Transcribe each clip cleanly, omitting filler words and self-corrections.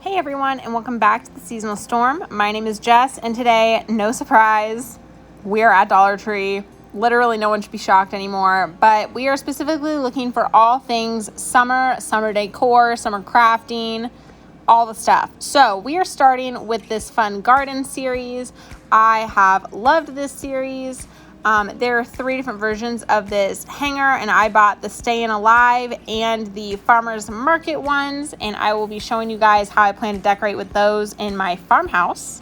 Hey everyone, and welcome back to the Seasonal Storm. My name is Jess, and today, no surprise, we're at Dollar Tree. Literally no one should be shocked anymore, but we are specifically looking for all things summer decor, summer crafting, all the stuff. So we are starting with this fun garden series. I have loved this series. There are 3 different versions of this hanger, and I bought the Staying Alive and the Farmer's Market ones, and I will be showing you guys how I plan to decorate with those in my farmhouse.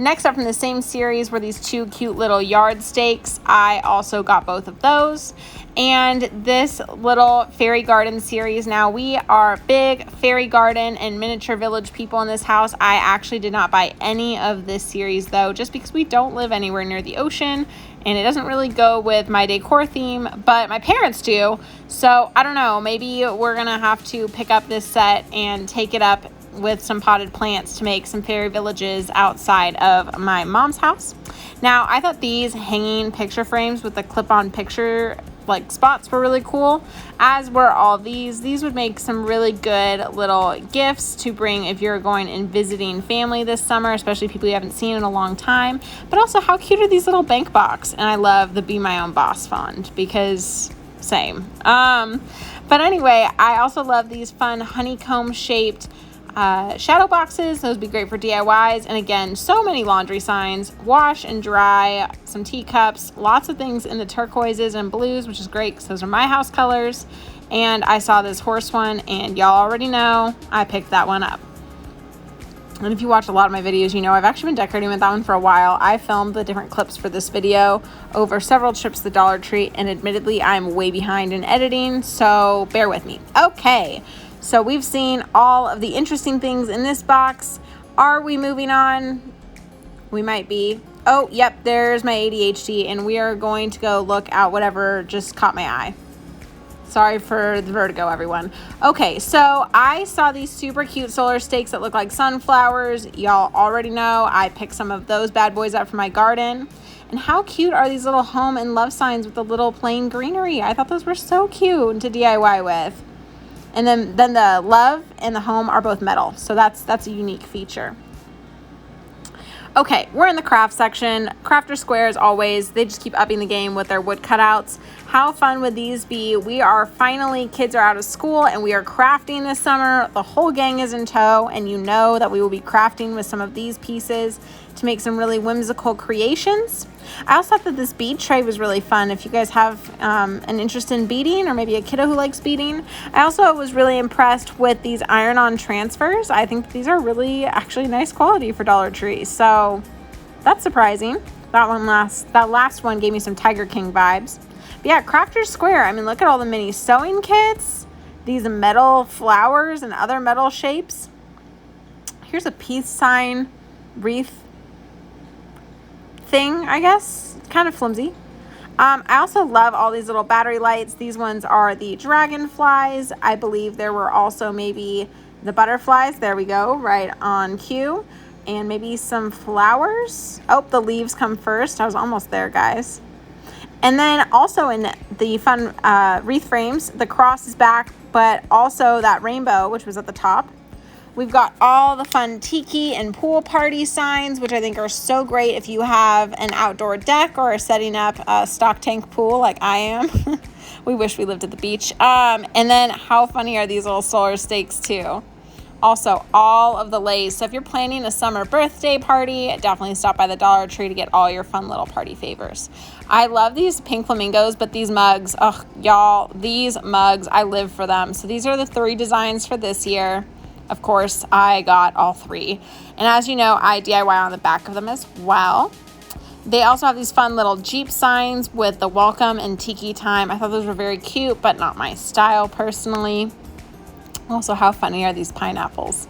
Next up from the same series were these 2 cute little yard stakes. I also got both of those. And this little fairy garden series. Now, we are big fairy garden and miniature village people in this house. I actually did not buy any of this series though, just because we don't live anywhere near the ocean and it doesn't really go with my decor theme, but my parents do. So I don't know, maybe we're gonna have to pick up this set and take it up with some potted plants to make some fairy villages outside of my mom's house. Now, I thought these hanging picture frames with the clip-on picture like spots were really cool, as were all these. These would make some really good little gifts to bring if you're going and visiting family this summer, especially people you haven't seen in a long time. But also, how cute are these little bank box? And I love the Be My Own Boss font because same. But anyway, I also love these fun honeycomb shaped shadow boxes. Those would be great for DIYs. And again, so many laundry signs, wash and dry, some teacups, lots of things in the turquoises and blues, which is great because those are my house colors. And I saw this horse one, and y'all already know I picked that one up. And if you watch a lot of my videos, you know I've actually been decorating with that one for a while. I filmed the different clips for this video over several trips to the Dollar Tree, and admittedly, I'm way behind in editing, so bear with me. Okay. So we've seen all of the interesting things in this box. Are we moving on? We might be. Oh, yep, there's my ADHD, and we are going to go look at whatever just caught my eye. Sorry for the vertigo, everyone. Okay, so I saw these super cute solar stakes that look like sunflowers. Y'all already know I picked some of those bad boys up for my garden. And how cute are these little home and love signs with the little plain greenery? I thought those were so cute to DIY with. And then the love and the home are both metal. So that's a unique feature. Okay, we're in the craft section. Crafter Square, as always, they just keep upping the game with their wood cutouts. How fun would these be? We are finally, kids are out of school and we are crafting this summer. The whole gang is in tow, and you know that we will be crafting with some of these pieces to make some really whimsical creations. I also thought that this bead tray was really fun. If you guys have an interest in beading, or maybe a kiddo who likes beading. I also was really impressed with these iron-on transfers. I think these are really actually nice quality for Dollar Tree. So that's surprising. That last one gave me some Tiger King vibes. But yeah, Crafter Square. I mean, look at all the mini sewing kits, these metal flowers and other metal shapes. Here's a peace sign wreath thing, I guess. Kind of flimsy. I also love all these little battery lights. These ones are the dragonflies. I believe there were also maybe the butterflies. There we go, right on cue. And maybe some flowers. Oh, the leaves come first. I was almost there, guys. And then also in the fun wreath frames, the cross is back, but also that rainbow, which was at the top. We've got all the fun tiki and pool party signs, which I think are so great if you have an outdoor deck or are setting up a stock tank pool like I am. We wish we lived at the beach. And then how funny are these little solar stakes too? Also, all of the lace. So if you're planning a summer birthday party, definitely stop by the Dollar Tree to get all your fun little party favors. I love these pink flamingos, but these mugs, oh, y'all, these mugs, I live for them. So these are the 3 designs for this year. Of course, I got all 3. And as you know, I DIY on the back of them as well. They also have these fun little Jeep signs with the welcome and tiki time. I thought those were very cute, but not my style personally. Also, how funny are these pineapples?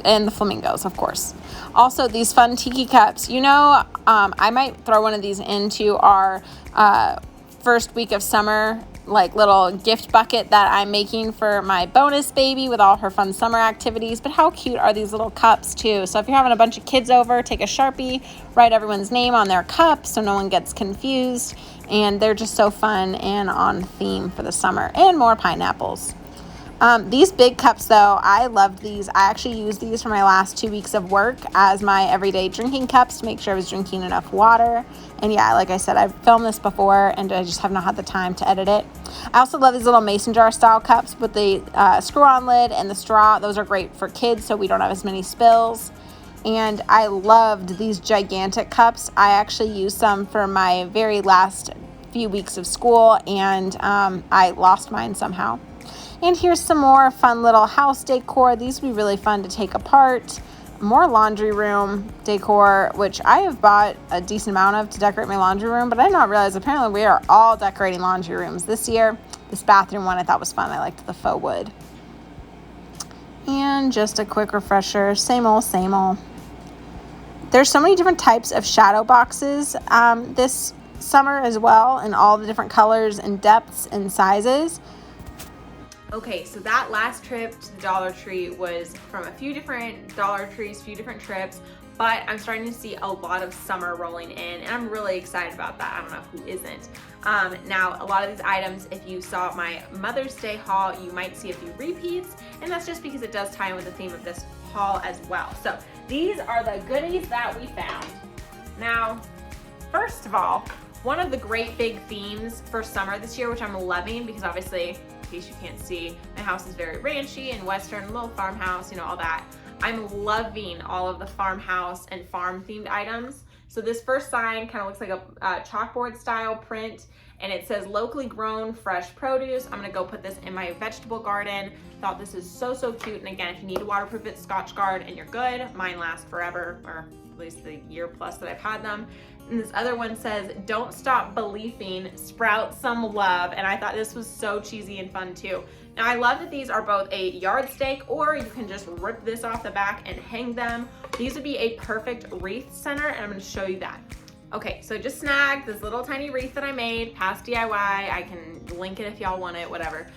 And the flamingos, of course. Also, these fun tiki cups. You know, I might throw one of these into our first week of summer like little gift bucket that I'm making for my bonus baby with all her fun summer activities. But how cute are these little cups too? So if you're having a bunch of kids over, take a Sharpie, write everyone's name on their cup so no one gets confused. And they're just so fun and on theme for the summer. And more pineapples. These big cups though, I loved these. I actually used these for my last 2 weeks of work as my everyday drinking cups to make sure I was drinking enough water. And yeah, like I said, I've filmed this before and I just have not had the time to edit it. I also love these little mason jar style cups with the screw-on lid and the straw. Those are great for kids so we don't have as many spills. And I loved these gigantic cups. I actually used some for my very last few weeks of school, and I lost mine somehow. And here's some more fun little house decor. These would be really fun to take apart. More laundry room decor, which I have bought a decent amount of to decorate my laundry room, but I did not realize apparently we are all decorating laundry rooms this year. This bathroom one I thought was fun. I liked the faux wood. And just a quick refresher, same old, same old. There's so many different types of shadow boxes this summer as well, in all the different colors and depths and sizes. Okay, so that last trip to the Dollar Tree was from a few different Dollar Trees, few different trips, but I'm starting to see a lot of summer rolling in, and I'm really excited about that. I don't know who isn't. Now, a lot of these items, if you saw my Mother's Day haul, you might see a few repeats, and that's just because it does tie in with the theme of this haul as well. So these are the goodies that we found. Now, first of all, one of the great big themes for summer this year, which I'm loving because obviously, in case you can't see, my house is very ranchy and western, little farmhouse, you know, all that. I'm loving all of the farmhouse and farm themed items. So this first sign kind of looks like a chalkboard style print, and it says locally grown fresh produce. I'm gonna go put this in my vegetable garden. Thought this is so, so cute. And again, if you need to waterproof it, Scotchgard and you're good. Mine last forever, or at least the year plus that I've had them. And this other one says, don't stop believing, sprout some love. And I thought this was so cheesy and fun too. Now I love that these are both a yardstake, or you can just rip this off the back and hang them. These would be a perfect wreath center, and I'm gonna show you that. Okay, so just snagged this little tiny wreath that I made, past DIY. I can link it if y'all want it, whatever.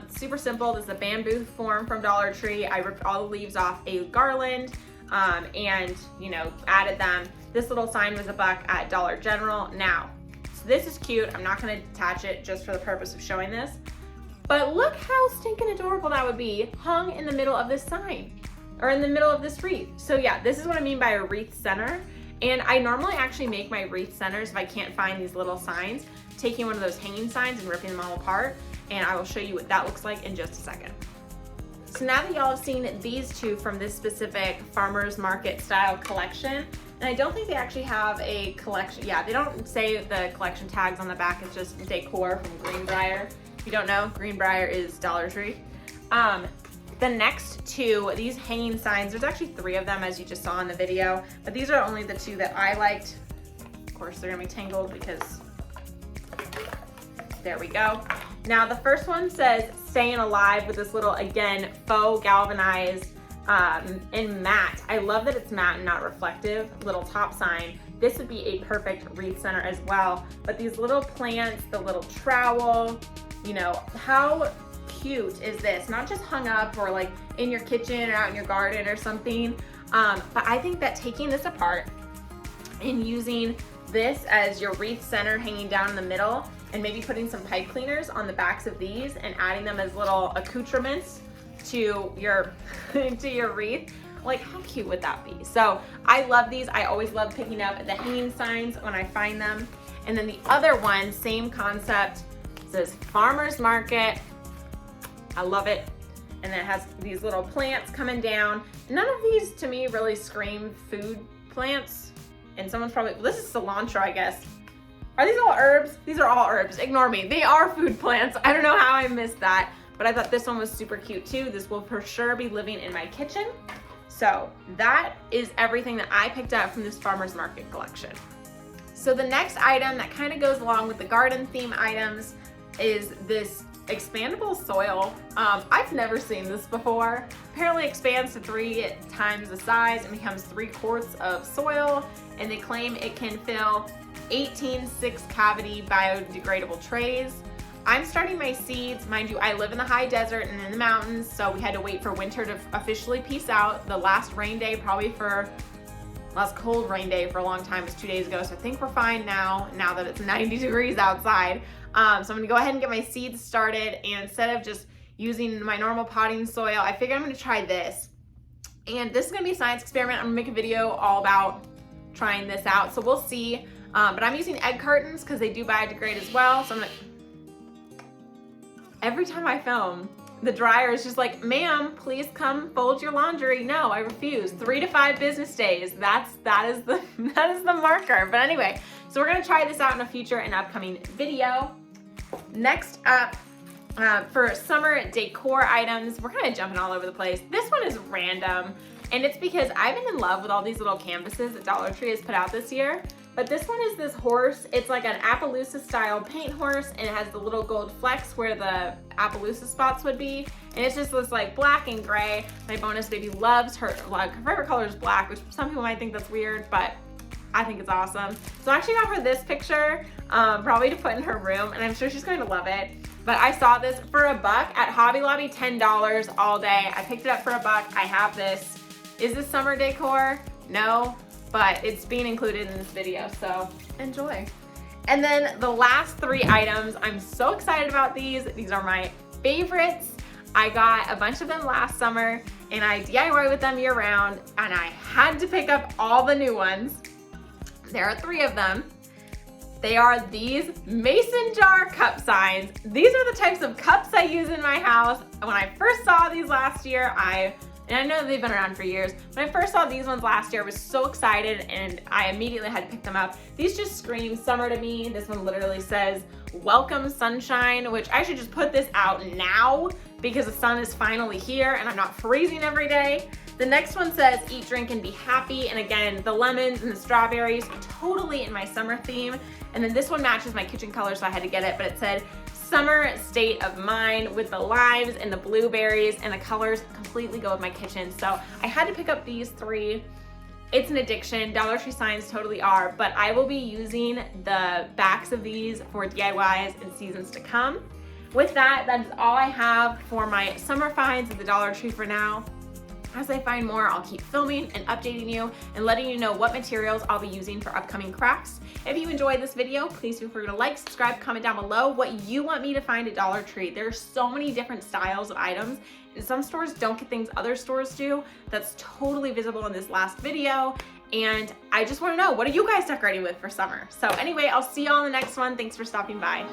Super simple. This is a bamboo form from Dollar Tree. I ripped all the leaves off a garland and, you know, added them. This little sign was $1 at Dollar General. Now, so this is cute. I'm not gonna attach it just for the purpose of showing this, but look how stinking adorable that would be hung in the middle of this sign, or in the middle of this wreath. So yeah, this is what I mean by a wreath center. And I normally actually make my wreath centers if I can't find these little signs, taking one of those hanging signs and ripping them all apart. And I will show you what that looks like in just a second. So now that y'all have seen these two from this specific farmer's market style collection, and I don't think they actually have a collection. Yeah, they don't say the collection tags on the back. It's just decor from Greenbrier. If you don't know, Greenbrier is Dollar Tree. The next two, these hanging signs, there's actually 3 of them as you just saw in the video, but these are only the 2 that I liked. Of course, they're gonna be tangled because there we go. Now the first one says staying alive with this little, again, faux galvanized in matte. I love that it's matte and not reflective, little top sign. This would be a perfect wreath center as well. But these little plants, the little trowel, you know, how cute is this? Not just hung up or like in your kitchen or out in your garden or something. But I think that taking this apart and using this as your wreath center hanging down in the middle, and maybe putting some pipe cleaners on the backs of these and adding them as little accoutrements to your to your wreath, like how cute would that be? So I love these. I always love picking up the hanging signs when I find them. And then the other one, same concept, says farmer's market. I love it. And then it has these little plants coming down. None of these to me really scream food plants. And someone's probably, well, this is cilantro, I guess. Are these all herbs? These are all herbs. Ignore me. They are food plants. I don't know how I missed that, but I thought this one was super cute too. This will for sure be living in my kitchen. So that is everything that I picked up from this farmer's market collection. So the next item that kind of goes along with the garden theme items is this expandable soil. I've never seen this before. Apparently expands to 3 times the size and becomes 3 quarts of soil, and they claim it can fill 18 6-cavity biodegradable trays. I'm starting my seeds. Mind you, I live in the high desert and in the mountains, so we had to wait for winter to officially peace out. The last rain day, last cold rain day for a long time was 2 days ago, so I think we're fine now that it's 90 degrees outside. So I'm gonna go ahead and get my seeds started, and instead of just, using my normal potting soil. I figured I'm gonna try this. And this is gonna be a science experiment. I'm gonna make a video all about trying this out. So we'll see. But I'm using egg cartons because they do biodegrade as well. So I'm gonna, every time I film, the dryer is just like, ma'am, please come fold your laundry. No, I refuse. 3 to 5 business days. That is the marker. But anyway, so we're gonna try this out in a future and upcoming video. Next up, for summer decor items, we're kind of jumping all over the place. This one is random, and it's because I've been in love with all these little canvases that Dollar Tree has put out this year. But this one is this horse. It's like an Appaloosa style paint horse, and it has the little gold flecks where the Appaloosa spots would be. And it's just this like black and gray. My bonus baby loves her, like her favorite color is black, which some people might think that's weird, but I think it's awesome. So I actually got her this picture, probably to put in her room, and I'm sure she's going to love it. But I saw this for $1 at Hobby Lobby, $10 all day. I picked it up for $1. I have this. Is this summer decor? No, but it's being included in this video, so enjoy. And then the last 3 items, I'm so excited about these. These are my favorites. I got a bunch of them last summer, and I DIY with them year round, and I had to pick up all the new ones. There are 3 of them. They are these mason jar cup signs. These are the types of cups I use in my house. When I first saw these last year, and I know they've been around for years, when I first saw these ones last year, I was so excited and I immediately had to pick them up. These just scream summer to me. This one literally says, welcome sunshine, which I should just put this out now because the sun is finally here and I'm not freezing every day. The next one says, eat, drink, and be happy. And again, the lemons and the strawberries, totally in my summer theme. And then this one matches my kitchen color, so I had to get it, but it said, summer state of mind with the limes and the blueberries, and the colors completely go with my kitchen. So I had to pick up these 3. It's an addiction. Dollar Tree signs totally are, but I will be using the backs of these for DIYs in seasons to come. With that, that is all I have for my summer finds at the Dollar Tree for now. As I find more, I'll keep filming and updating you and letting you know what materials I'll be using for upcoming crafts. If you enjoyed this video, please feel free to like, subscribe, comment down below what you want me to find at Dollar Tree. There are so many different styles of items, and some stores don't get things other stores do. That's totally visible in this last video. And I just want to know, what are you guys decorating with for summer? So anyway, I'll see you all in the next one. Thanks for stopping by.